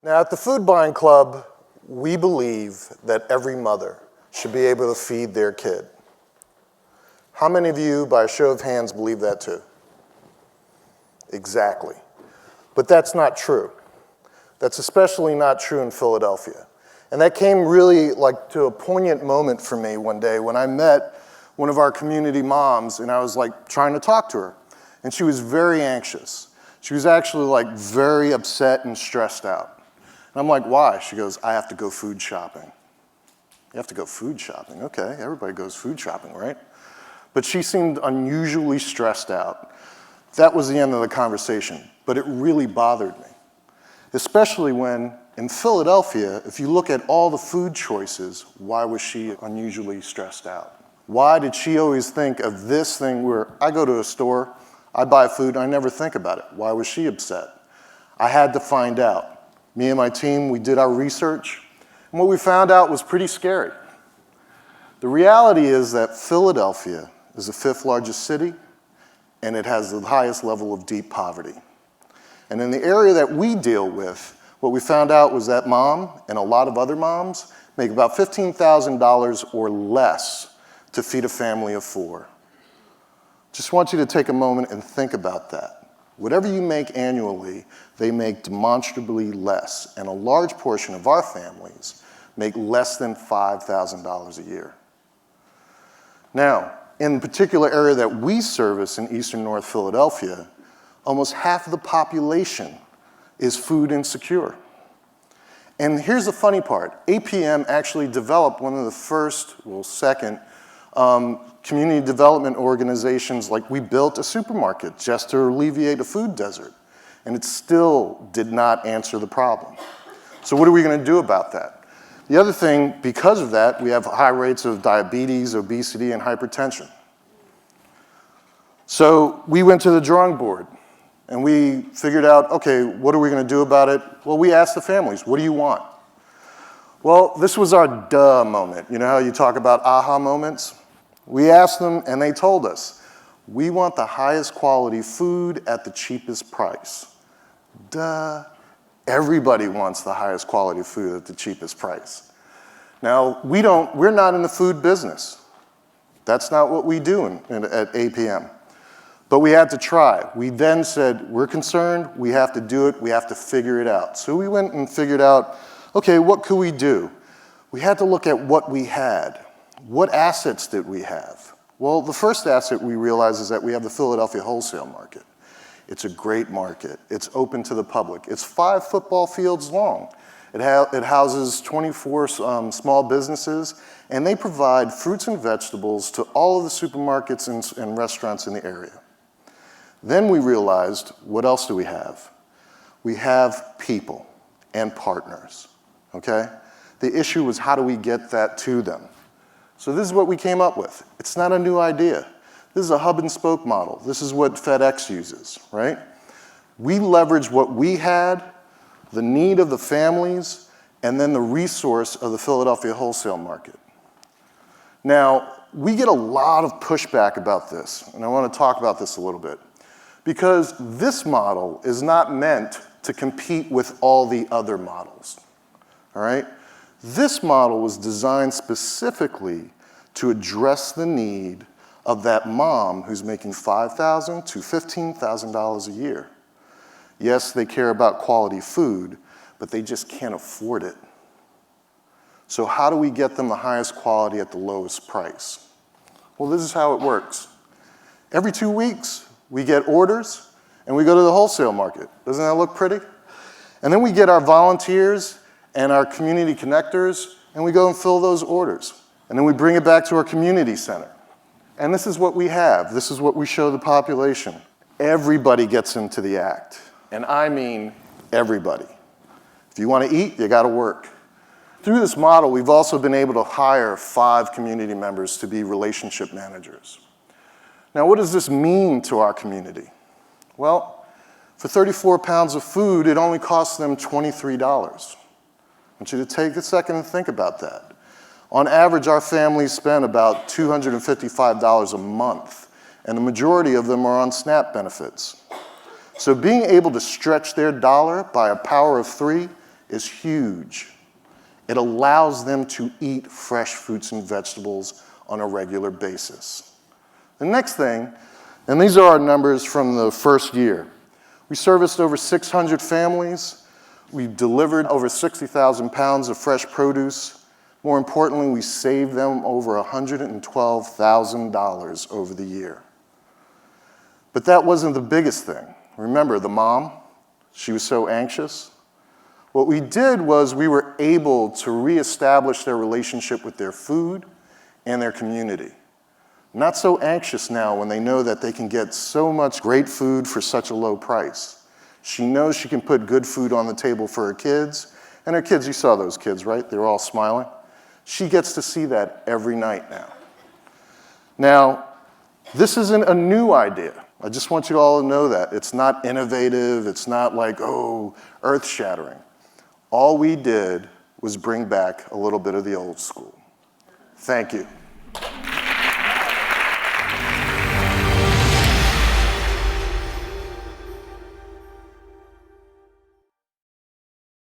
Now, at the Food Buying Club, we believe that every mother should be able to feed their kid. How many of you, by a show of hands, believe that too? Exactly. But that's not true. That's especially not true in Philadelphia. And that came really like to a poignant moment for me one day when I met one of our community moms and I was like trying to talk to her. And she was very anxious. She was actually like very upset and stressed out. And I'm like, why? She goes, I have to go food shopping. You have to go food shopping? Okay, everybody goes food shopping, right? But she seemed unusually stressed out. That was the end of the conversation, but it really bothered me. Especially when, in Philadelphia, if you look at all the food choices, why was she unusually stressed out? Why did she always think of this thing where I go to a store, I buy food, and I never think about it? Why was she upset? I had to find out. Me and my team, we did our research, and what we found out was pretty scary. The reality is that Philadelphia is the 5th largest city, and it has the highest level of deep poverty. And in the area that we deal with, what we found out was that mom and a lot of other moms make about $15,000 or less to feed a family of 4. Just want you to take a moment and think about that. Whatever you make annually, they make demonstrably less, and a large portion of our families make less than $5,000 a year. Now, in the particular area that we service in eastern North Philadelphia, almost half of the population is food insecure. And here's the funny part. APM actually developed one of the first, well, second, community development organizations. Like, we built a supermarket just to alleviate a food desert, and it still did not answer the problem. So what are we gonna do about that? The other thing, because of that, we have high rates of diabetes, obesity, and hypertension. So we went to the drawing board, and we figured out, okay, what are we gonna do about it? Well, we asked the families, what do you want? Well, this was our duh moment. You know how you talk about aha moments? We asked them, and they told us, we want the highest quality food at the cheapest price. Duh. Everybody wants the highest quality food at the cheapest price. Now, we're not in the food business. That's not what we do at APM. But we had to try. We then said, we're concerned, we have to do it, we have to figure it out. So we went and figured out, okay, what could we do? We had to look at what we had. What assets did we have? Well, the first asset we realized is that we have the Philadelphia wholesale market. It's a great market. It's open to the public. It's 5 football fields long. It houses 24 small businesses, and they provide fruits and vegetables to all of the supermarkets and restaurants in the area. Then we realized, what else do we have? We have people and partners, okay? The issue was, how do we get that to them? So this is what we came up with. It's not a new idea. This is a hub and spoke model. This is what FedEx uses, right? We leverage what we had, the need of the families, and then the resource of the Philadelphia wholesale market. Now, we get a lot of pushback about this, and I want to talk about this a little bit, because this model is not meant to compete with all the other models, all right? This model was designed specifically to address the need of that mom who's making $5,000 to $15,000 a year. Yes, they care about quality food, but they just can't afford it. So how do we get them the highest quality at the lowest price? Well, this is how it works. Every 2 weeks, we get orders, and we go to the wholesale market. Doesn't that look pretty? And then we get our volunteers and our community connectors, and we go and fill those orders. And then we bring it back to our community center. And this is what we have. This is what we show the population. Everybody gets into the act. And I mean everybody. If you want to eat, you got to work. Through this model, we've also been able to hire 5 community members to be relationship managers. Now, what does this mean to our community? Well, for 34 pounds of food, it only costs them $23. I want you to take a second and think about that. On average, our families spend about $255 a month, and the majority of them are on SNAP benefits. So being able to stretch their dollar by a power of 3 is huge. It allows them to eat fresh fruits and vegetables on a regular basis. The next thing, and these are our numbers from the first year. We serviced over 600 families. We delivered over 60,000 pounds of fresh produce. More importantly, we saved them over $112,000 over the year. But that wasn't the biggest thing. Remember, the mom, she was so anxious. What we did was we were able to reestablish their relationship with their food and their community. Not so anxious now when they know that they can get so much great food for such a low price. She knows she can put good food on the table for her kids. And her kids, you saw those kids, right? They were all smiling. She gets to see that every night now. Now, this isn't a new idea. I just want you all to know that. It's not innovative. It's not like, oh, earth-shattering. All we did was bring back a little bit of the old school. Thank you.